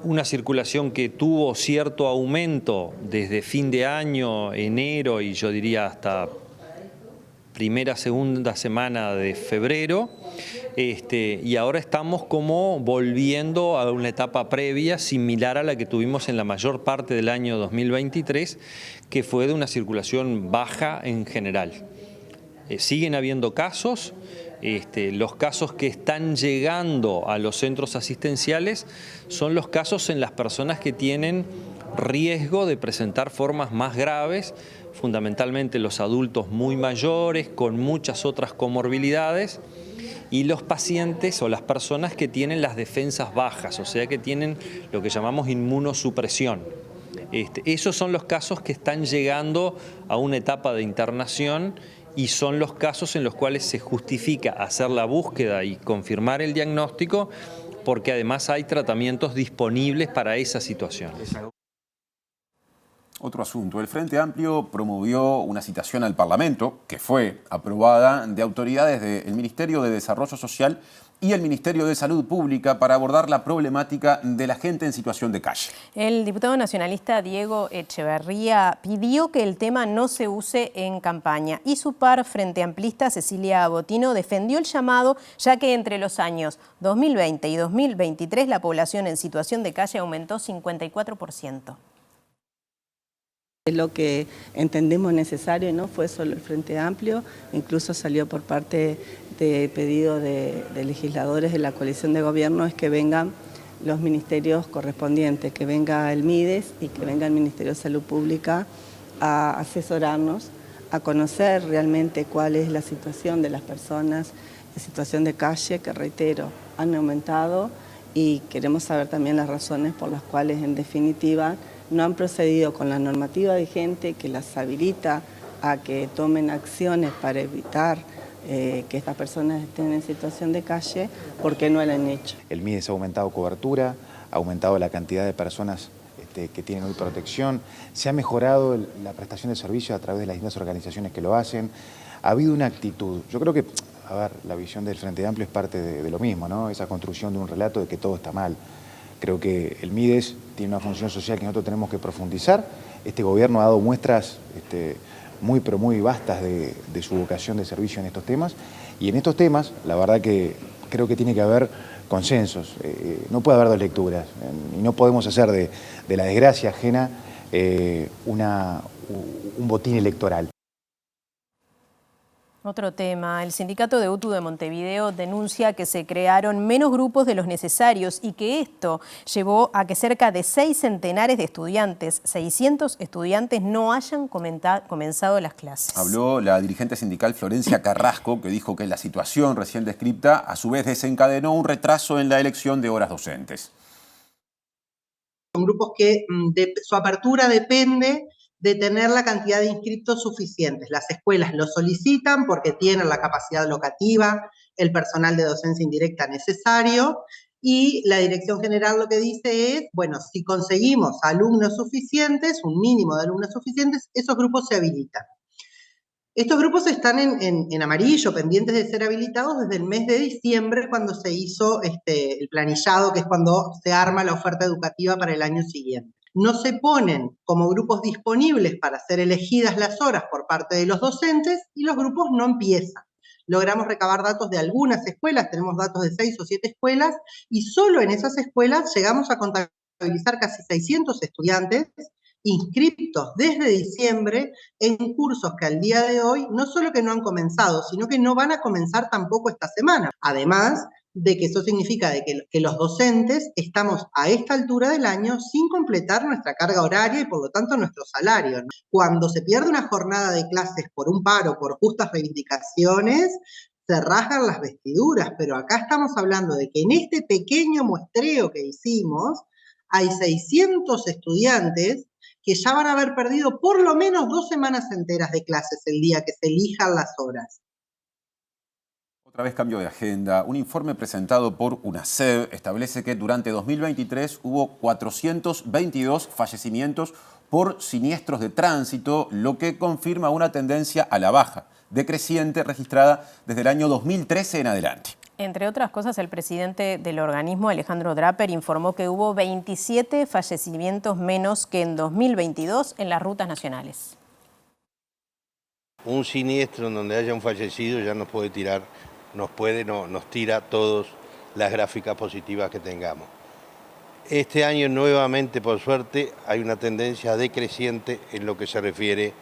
una circulación que tuvo cierto aumento desde fin de año, enero y yo diría hasta primera, segunda semana de febrero, y ahora estamos como volviendo a una etapa previa similar a la que tuvimos en la mayor parte del año 2023, que fue de una circulación baja en general. Siguen habiendo casos. Los casos que están llegando a los centros asistenciales son los casos en las personas que tienen riesgo de presentar formas más graves, fundamentalmente los adultos muy mayores, con muchas otras comorbilidades, y los pacientes o las personas que tienen las defensas bajas, o sea que tienen lo que llamamos inmunosupresión. Esos son los casos que están llegando a una etapa de internación y son los casos en los cuales se justifica hacer la búsqueda y confirmar el diagnóstico, porque además hay tratamientos disponibles para esa situación. Otro asunto, el Frente Amplio promovió una citación al Parlamento, que fue aprobada, de autoridades del Ministerio de Desarrollo Social y el Ministerio de Salud Pública para abordar la problemática de la gente en situación de calle. El diputado nacionalista Diego Echeverría pidió que el tema no se use en campaña y su par frente amplista Cecilia Botino defendió el llamado, ya que entre los años 2020 y 2023 la población en situación de calle aumentó 54%. Lo que entendemos necesario no fue solo el Frente Amplio, incluso salió por parte de pedido de legisladores de la coalición de gobierno, es que vengan los ministerios correspondientes, que venga el MIDES y que venga el Ministerio de Salud Pública a asesorarnos, a conocer realmente cuál es la situación de las personas en situación de calle, que reitero, han aumentado, y queremos saber también las razones por las cuales en definitiva no han procedido con la normativa vigente que las habilita a que tomen acciones para evitar que estas personas estén en situación de calle, porque no lo han hecho. El MIDES ha aumentado cobertura, ha aumentado la cantidad de personas que tienen hoy protección, se ha mejorado la prestación de servicios a través de las distintas organizaciones que lo hacen. Ha habido una actitud, yo creo que, a ver, la visión del Frente Amplio es parte de lo mismo, ¿no? Esa construcción de un relato de que todo está mal. Creo que el MIDES tiene una función social que nosotros tenemos que profundizar. Este gobierno ha dado muestras muy pero muy vastas de su vocación de servicio en estos temas. Y en estos temas, la verdad que creo que tiene que haber consensos. No puede haber dos lecturas. Y no podemos hacer de la desgracia ajena un botín electoral. Otro tema, el sindicato de UTU de Montevideo denuncia que se crearon menos grupos de los necesarios y que esto llevó a que cerca de 6 centenares de estudiantes, 600 estudiantes, no hayan comenzado las clases. Habló la dirigente sindical Florencia Carrasco, que dijo que la situación recién descrita a su vez desencadenó un retraso en la elección de horas docentes. Son grupos que su apertura depende de tener la cantidad de inscriptos suficientes. Las escuelas lo solicitan porque tienen la capacidad locativa, el personal de docencia indirecta necesario, y la Dirección General lo que dice es, bueno, si conseguimos alumnos suficientes, un mínimo de alumnos suficientes, esos grupos se habilitan. Estos grupos están en amarillo, pendientes de ser habilitados desde el mes de diciembre, cuando se hizo el planillado, que es cuando se arma la oferta educativa para el año siguiente. No se ponen como grupos disponibles para ser elegidas las horas por parte de los docentes y los grupos no empiezan. Logramos recabar datos de algunas escuelas, tenemos datos de 6 o 7 escuelas, y solo en esas escuelas llegamos a contabilizar casi 600 estudiantes inscriptos desde diciembre en cursos que al día de hoy no solo que no han comenzado, sino que no van a comenzar tampoco esta semana. Además de que eso significa de que los docentes estamos a esta altura del año sin completar nuestra carga horaria y por lo tanto nuestro salario, ¿no? Cuando se pierde una jornada de clases por un paro, por justas reivindicaciones, se rasgan las vestiduras, pero acá estamos hablando de que en este pequeño muestreo que hicimos hay 600 estudiantes que ya van a haber perdido por lo menos 2 semanas enteras de clases el día que se elijan las horas. Otra vez cambio de agenda. Un informe presentado por UNACEB establece que durante 2023 hubo 422 fallecimientos por siniestros de tránsito, lo que confirma una tendencia a la baja, decreciente, registrada desde el año 2013 en adelante. Entre otras cosas, el presidente del organismo, Alejandro Draper, informó que hubo 27 fallecimientos menos que en 2022 en las rutas nacionales. Un siniestro en donde haya un fallecido ya nos tira todas las gráficas positivas que tengamos. Este año nuevamente, por suerte, hay una tendencia decreciente en lo que se refiere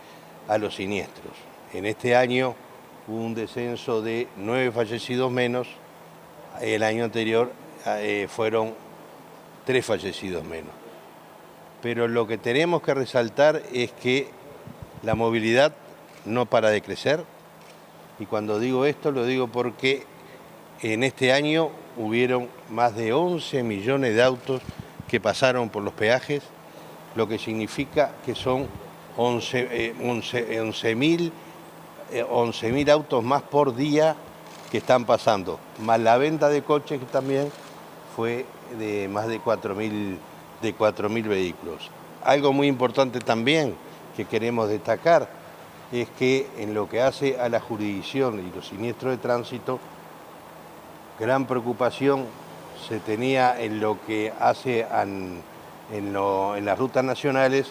a los siniestros. En este año hubo un descenso de 9 fallecidos menos. El año anterior fueron 3 fallecidos menos. Pero lo que tenemos que resaltar es que la movilidad no para de crecer. Y cuando digo esto, lo digo porque en este año hubieron más de 11 millones de autos que pasaron por los peajes, lo que significa que son 11.000 autos más por día que están pasando, más la venta de coches que también fue de más de 4.000 vehículos. Algo muy importante también que queremos destacar es que en lo que hace a la jurisdicción y los siniestros de tránsito, gran preocupación se tenía en lo que hace en las rutas nacionales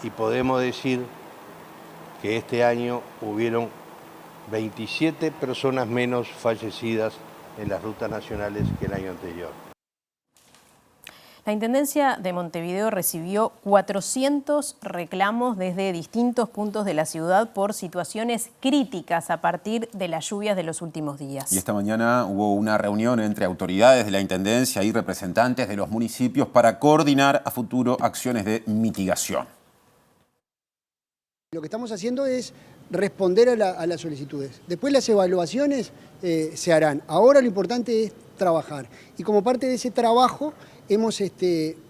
y podemos decir que este año hubieron 27 personas menos fallecidas en las rutas nacionales que el año anterior. La Intendencia de Montevideo recibió 400 reclamos desde distintos puntos de la ciudad por situaciones críticas a partir de las lluvias de los últimos días. Y esta mañana hubo una reunión entre autoridades de la Intendencia y representantes de los municipios para coordinar a futuro acciones de mitigación. Lo que estamos haciendo es responder a las solicitudes. Después las evaluaciones se harán. Ahora lo importante es trabajar. Y como parte de ese trabajo hemos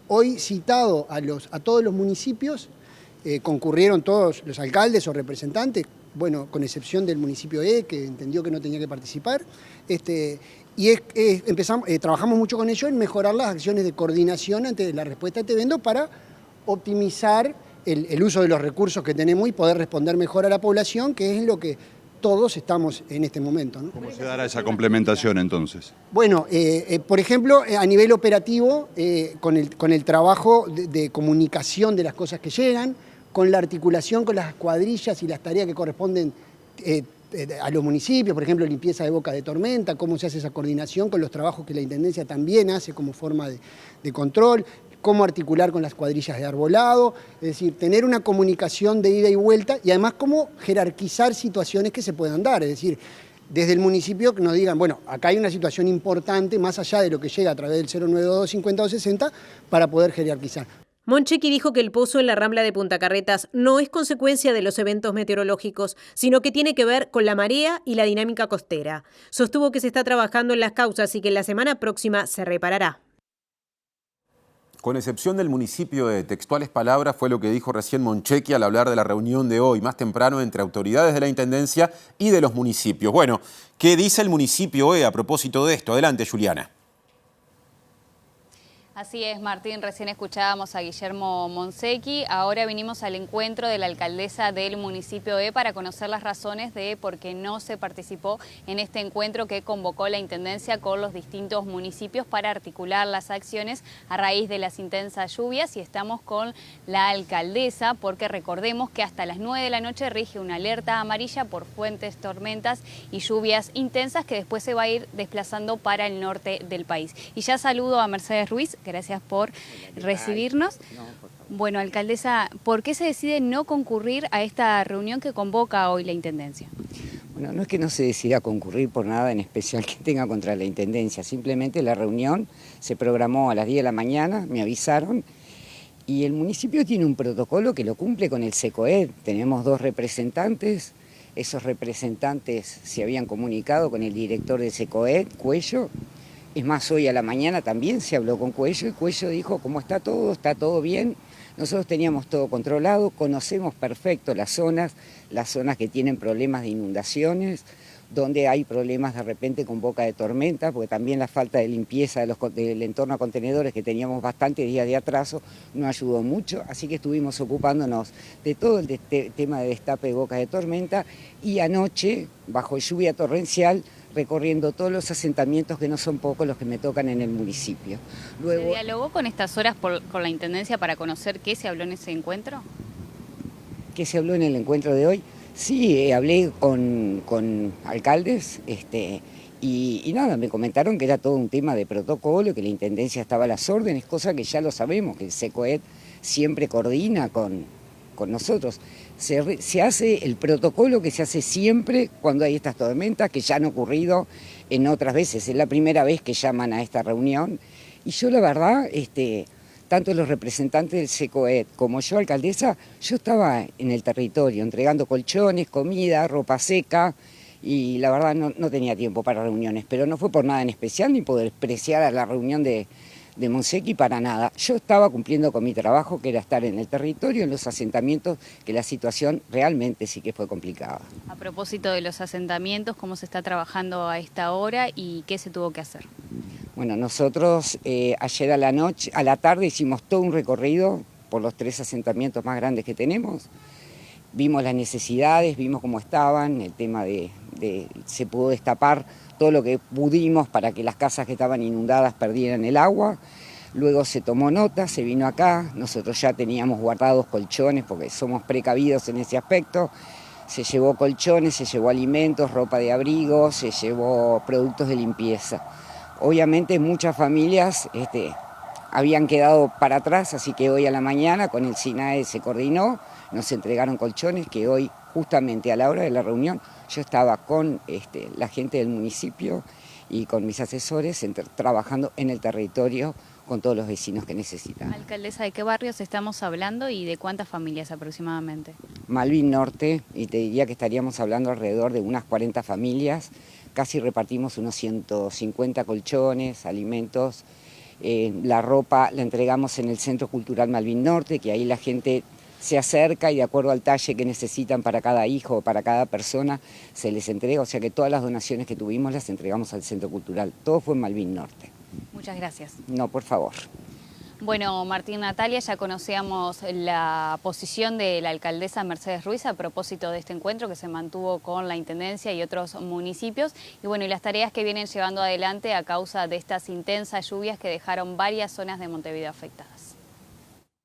hoy citado a todos los municipios, concurrieron todos los alcaldes o representantes, bueno, con excepción del municipio E, que entendió que no tenía que participar, trabajamos mucho con ellos en mejorar las acciones de coordinación ante la respuesta a este evento para optimizar el uso de los recursos que tenemos y poder responder mejor a la población, que es lo que todos estamos en este momento, ¿no? ¿Cómo se dará esa complementación entonces? Bueno, por ejemplo, a nivel operativo, con el trabajo de comunicación de las cosas que llegan, con la articulación con las cuadrillas y las tareas que corresponden a los municipios, por ejemplo, limpieza de boca de tormenta, cómo se hace esa coordinación con los trabajos que la Intendencia también hace como forma de control, cómo articular con las cuadrillas de arbolado, es decir, tener una comunicación de ida y vuelta y además cómo jerarquizar situaciones que se puedan dar, es decir, desde el municipio que nos digan, bueno, acá hay una situación importante más allá de lo que llega a través del 092-50-260 para poder jerarquizar. Monchequi dijo que el pozo en la Rambla de Punta Carretas no es consecuencia de los eventos meteorológicos, sino que tiene que ver con la marea y la dinámica costera. Sostuvo que se está trabajando en las causas y que la semana próxima se reparará. Con excepción del municipio de Textuales Palabras, fue lo que dijo recién Monchequi al hablar de la reunión de hoy, más temprano, entre autoridades de la Intendencia y de los municipios. Bueno, ¿qué dice el municipio a propósito de esto? Adelante, Juliana. Así es, Martín, recién escuchábamos a Guillermo Monchequi, ahora vinimos al encuentro de la alcaldesa del municipio para conocer las razones de por qué no se participó en este encuentro que convocó la Intendencia con los distintos municipios para articular las acciones a raíz de las intensas lluvias, y estamos con la alcaldesa porque recordemos que hasta las 9 de la noche rige una alerta amarilla por fuertes tormentas y lluvias intensas que después se va a ir desplazando para el norte del país. Y ya saludo a Mercedes Ruiz, Gracias por recibirnos. Bueno, alcaldesa, ¿por qué se decide no concurrir a esta reunión que convoca hoy la Intendencia? Bueno, no es que no se decida concurrir por nada en especial que tenga contra la Intendencia, simplemente la reunión se programó a las 10 de la mañana, me avisaron, y el municipio tiene un protocolo que lo cumple con el SECOED. Tenemos 2 representantes, esos representantes se habían comunicado con el director del SECOED, Cuello. Es más, hoy a la mañana también se habló con Cuello y Cuello dijo, ¿cómo está todo bien. Nosotros teníamos todo controlado, conocemos perfecto las zonas que tienen problemas de inundaciones, donde hay problemas de repente con boca de tormenta, porque también la falta de limpieza del entorno a contenedores, que teníamos bastantes días de atraso, no ayudó mucho, así que estuvimos ocupándonos de todo el tema de destape de boca de tormenta, y anoche, bajo lluvia torrencial, recorriendo todos los asentamientos, que no son pocos los que me tocan en el municipio. Luego, ¿se dialogó con estas horas con la Intendencia para conocer qué se habló en ese encuentro? ¿Qué se habló en el encuentro de hoy? Sí, hablé con alcaldes y nada, me comentaron que era todo un tema de protocolo, que la Intendencia estaba a las órdenes, cosa que ya lo sabemos, que el SECOED siempre coordina con nosotros. Se hace el protocolo que se hace siempre cuando hay estas tormentas, que ya han ocurrido en otras veces. Es la primera vez que llaman a esta reunión. Y yo la verdad, tanto los representantes del SECOED como yo, alcaldesa, yo estaba en el territorio entregando colchones, comida, ropa seca, y la verdad no tenía tiempo para reuniones. Pero no fue por nada en especial, ni por despreciar a la reunión de Monsequi, para nada. Yo estaba cumpliendo con mi trabajo, que era estar en el territorio, en los asentamientos, que la situación realmente sí que fue complicada. A propósito de los asentamientos, ¿cómo se está trabajando a esta hora y qué se tuvo que hacer? Bueno, nosotros ayer a la tarde hicimos todo un recorrido por los 3 asentamientos más grandes que tenemos. Vimos las necesidades, vimos cómo estaban, el tema se pudo destapar todo lo que pudimos para que las casas que estaban inundadas perdieran el agua. Luego se tomó nota, se vino acá, nosotros ya teníamos guardados colchones porque somos precavidos en ese aspecto. Se llevó colchones, se llevó alimentos, ropa de abrigo, se llevó productos de limpieza. Obviamente muchas familias habían quedado para atrás, así que hoy a la mañana con el SINAE se coordinó, nos entregaron colchones que hoy, justamente a la hora de la reunión, yo estaba con la gente del municipio y con mis asesores trabajando en el territorio con todos los vecinos que necesitan. Alcaldesa, ¿de qué barrios estamos hablando y de cuántas familias aproximadamente? Malvin Norte, y te diría que estaríamos hablando alrededor de unas 40 familias, casi repartimos unos 150 colchones, alimentos, la ropa la entregamos en el Centro Cultural Malvin Norte, que ahí la gente se acerca y de acuerdo al talle que necesitan para cada hijo o para cada persona se les entrega, o sea que todas las donaciones que tuvimos las entregamos al Centro Cultural. Todo fue en Malvin Norte. Muchas gracias. No, por favor. Bueno, Martín, Natalia, ya conocíamos la posición de la alcaldesa Mercedes Ruiz a propósito de este encuentro que se mantuvo con la Intendencia y otros municipios. Y bueno, y las tareas que vienen llevando adelante a causa de estas intensas lluvias que dejaron varias zonas de Montevideo afectadas.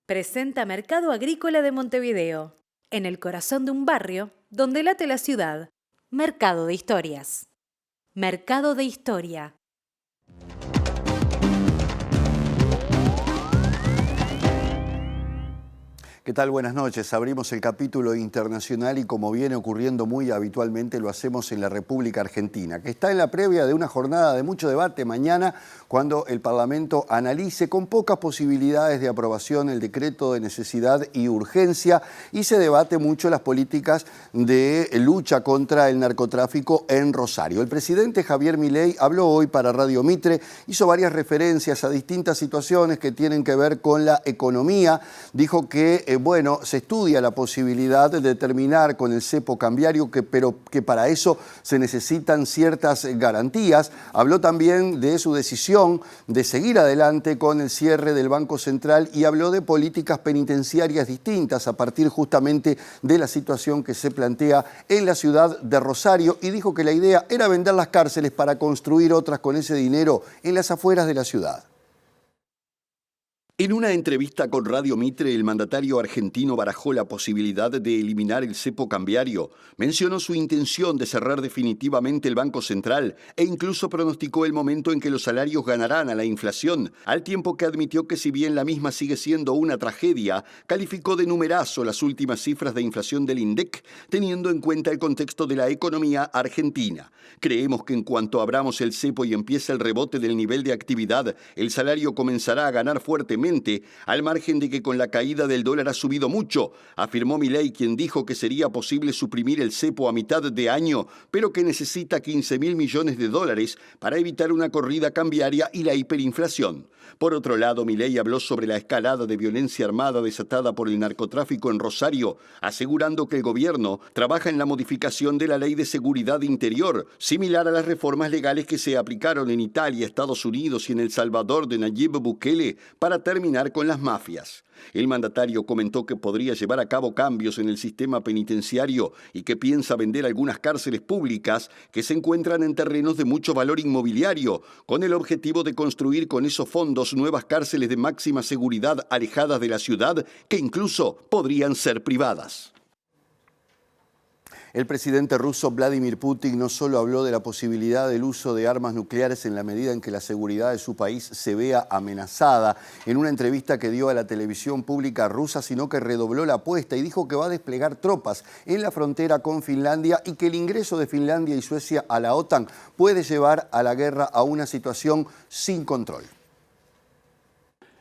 Presenta Mercado Agrícola de Montevideo, en el corazón de un barrio donde late la ciudad. Mercado de Historias. Mercado de Historia. ¿Qué tal? Buenas noches. Abrimos el capítulo internacional y como viene ocurriendo muy habitualmente lo hacemos en la República Argentina, que está en la previa de una jornada de mucho debate mañana cuando el Parlamento analice con pocas posibilidades de aprobación el decreto de necesidad y urgencia y se debate mucho las políticas de lucha contra el narcotráfico en Rosario. El presidente Javier Milei habló hoy para Radio Mitre, hizo varias referencias a distintas situaciones que tienen que ver con la economía, dijo que se estudia la posibilidad de terminar con el cepo cambiario, pero que para eso se necesitan ciertas garantías. Habló también de su decisión de seguir adelante con el cierre del Banco Central y habló de políticas penitenciarias distintas a partir justamente de la situación que se plantea en la ciudad de Rosario y dijo que la idea era vender las cárceles para construir otras con ese dinero en las afueras de la ciudad. En una entrevista con Radio Mitre, el mandatario argentino barajó la posibilidad de eliminar el cepo cambiario, mencionó su intención de cerrar definitivamente el Banco Central e incluso pronosticó el momento en que los salarios ganarán a la inflación, al tiempo que admitió que si bien la misma sigue siendo una tragedia, calificó de numerazo las últimas cifras de inflación del INDEC, teniendo en cuenta el contexto de la economía argentina. Creemos que en cuanto abramos el cepo y empiece el rebote del nivel de actividad, el salario comenzará a ganar fuertemente, al margen de que con la caída del dólar ha subido mucho, afirmó Milei, quien dijo que sería posible suprimir el cepo a mitad de año, pero que necesita 15.000 millones de dólares para evitar una corrida cambiaria y la hiperinflación. Por otro lado, Milei habló sobre la escalada de violencia armada desatada por el narcotráfico en Rosario, asegurando que el gobierno trabaja en la modificación de la Ley de Seguridad Interior, similar a las reformas legales que se aplicaron en Italia, Estados Unidos y en El Salvador de Nayib Bukele para terminar con las mafias. El mandatario comentó que podría llevar a cabo cambios en el sistema penitenciario y que piensa vender algunas cárceles públicas que se encuentran en terrenos de mucho valor inmobiliario, con el objetivo de construir con esos fondos nuevas cárceles de máxima seguridad alejadas de la ciudad que incluso podrían ser privadas. El presidente ruso Vladimir Putin no solo habló de la posibilidad del uso de armas nucleares en la medida en que la seguridad de su país se vea amenazada en una entrevista que dio a la televisión pública rusa, sino que redobló la apuesta y dijo que va a desplegar tropas en la frontera con Finlandia y que el ingreso de Finlandia y Suecia a la OTAN puede llevar a la guerra a una situación sin control.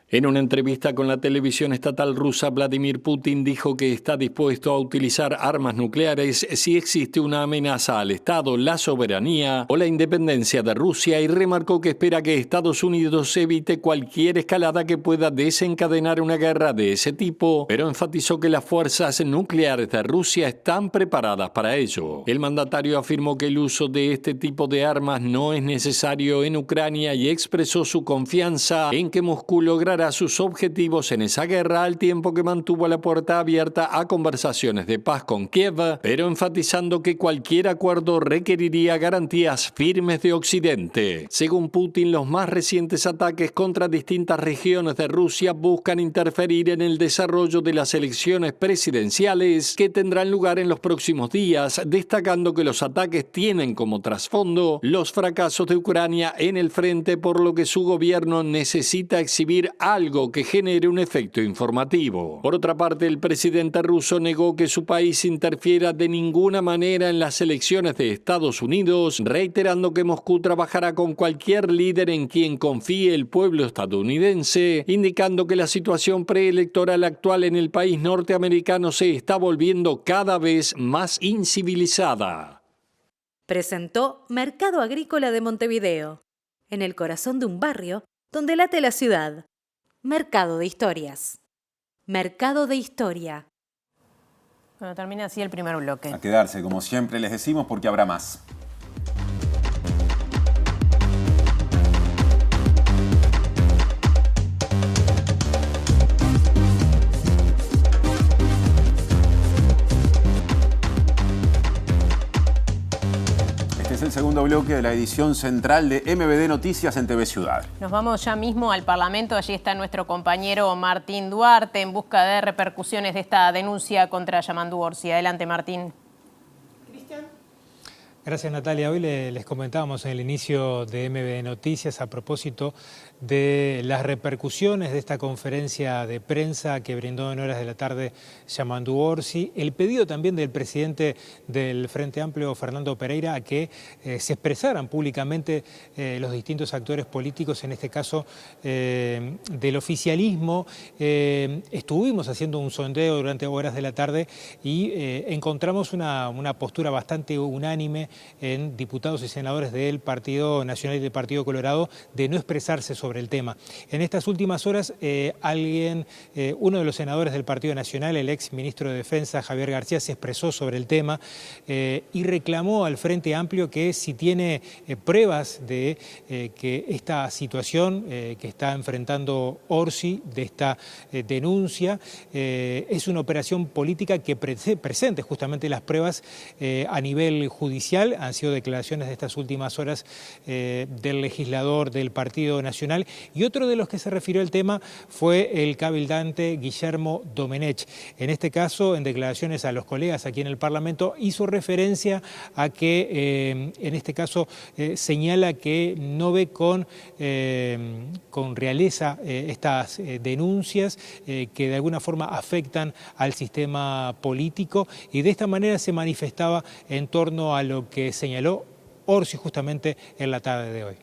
En una entrevista con la televisión estatal rusa, Vladimir Putin dijo que está dispuesto a utilizar armas nucleares si existe una amenaza al Estado, la soberanía o la independencia de Rusia y remarcó que espera que Estados Unidos evite cualquier escalada que pueda desencadenar una guerra de ese tipo, pero enfatizó que las fuerzas nucleares de Rusia están preparadas para ello. El mandatario afirmó que el uso de este tipo de armas no es necesario en Ucrania y expresó su confianza en que Moscú logrará sus objetivos en esa guerra al tiempo que mantuvo la puerta abierta a conversaciones de paz con Kiev, pero enfatizando que cualquier acuerdo requeriría garantías firmes de Occidente. Según Putin, los más recientes ataques contra distintas regiones de Rusia buscan interferir en el desarrollo de las elecciones presidenciales que tendrán lugar en los próximos días, destacando que los ataques tienen como trasfondo los fracasos de Ucrania en el frente, por lo que su gobierno necesita exhibir algo que genere un efecto informativo. Por otra parte, el presidente ruso negó que su país interfiera de ninguna manera en las elecciones de Estados Unidos, reiterando que Moscú trabajará con cualquier líder en quien confíe el pueblo estadounidense, indicando que la situación preelectoral actual en el país norteamericano se está volviendo cada vez más incivilizada. Presentó Mercado Agrícola de Montevideo, en el corazón de un barrio donde late la ciudad. Mercado de Historias. Mercado de Historia. Bueno, termina así el primer bloque. A quedarse, como siempre les decimos, porque habrá más. El segundo bloque de la edición central de MBD Noticias en TV Ciudad. Nos vamos ya mismo al Parlamento. Allí está nuestro compañero Martín Duarte en busca de repercusiones de esta denuncia contra Yamandu Orsi. Adelante, Martín. Gracias, Natalia. Hoy les comentábamos en el inicio de MBD Noticias a propósito de las repercusiones de esta conferencia de prensa que brindó en horas de la tarde Yamandu Orsi, el pedido también del presidente del Frente Amplio, Fernando Pereira, a que se expresaran públicamente los distintos actores políticos, en este caso del oficialismo. Estuvimos haciendo un sondeo durante horas de la tarde y encontramos una postura bastante unánime en diputados y senadores del Partido Nacional y del Partido Colorado de no expresarse sobre el tema. En estas últimas horas, uno de los senadores del Partido Nacional, el ex ministro de Defensa, Javier García, se expresó sobre el tema y reclamó al Frente Amplio que si tiene pruebas de que esta situación que está enfrentando Orsi, de esta denuncia, es una operación política que presente justamente las pruebas a nivel judicial Nacional. Han sido declaraciones de estas últimas horas del legislador del Partido Nacional. Y otro de los que se refirió al tema fue el cabildante Guillermo Domenech. En este caso, en declaraciones a los colegas aquí en el Parlamento, hizo referencia a que, en este caso, señala que no ve con realeza estas denuncias que de alguna forma afectan al sistema político, y de esta manera se manifestaba en torno a lo que señaló Orsi justamente en la tarde de hoy.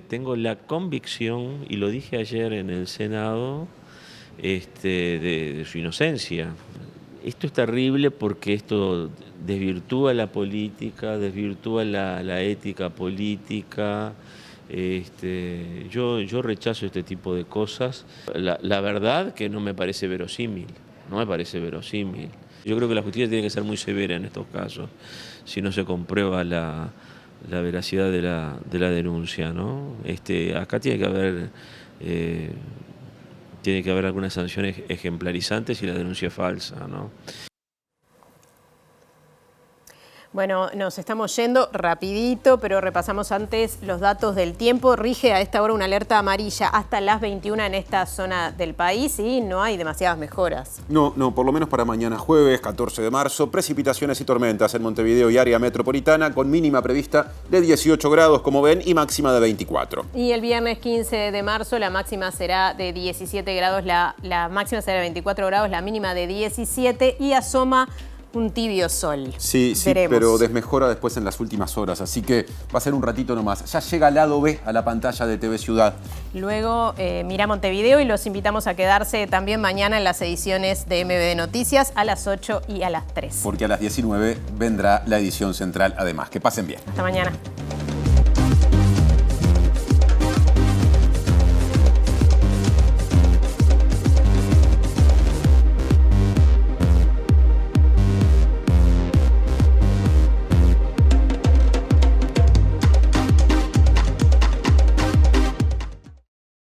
Tengo la convicción, y lo dije ayer en el Senado, de su inocencia. Esto es terrible porque esto desvirtúa la política, desvirtúa la ética política. Yo rechazo este tipo de cosas. La verdad que no me parece verosímil, no me parece verosímil. Yo creo que la justicia tiene que ser muy severa en estos casos, si no se comprueba la veracidad de la denuncia, ¿no? Acá tiene que haber algunas sanciones ejemplarizantes si la denuncia es falsa, ¿no? Bueno, nos estamos yendo rapidito, pero repasamos antes los datos del tiempo. Rige a esta hora una alerta amarilla hasta las 21 en esta zona del país y no hay demasiadas mejoras. No, por lo menos para mañana jueves, 14 de marzo, precipitaciones y tormentas en Montevideo y área metropolitana con mínima prevista de 18 grados, como ven, y máxima de 24. Y el viernes 15 de marzo la máxima será de 17 grados, la máxima será de 24 grados, la mínima de 17 y asoma un tibio sol. Sí, veremos. Pero desmejora después en las últimas horas, así que va a ser un ratito nomás. Ya llega lado B a la pantalla de TV Ciudad. Luego mira Montevideo y los invitamos a quedarse también mañana en las ediciones de MBD Noticias a las 8 y a las 3. Porque a las 19 vendrá la edición central además. Que pasen bien. Hasta mañana.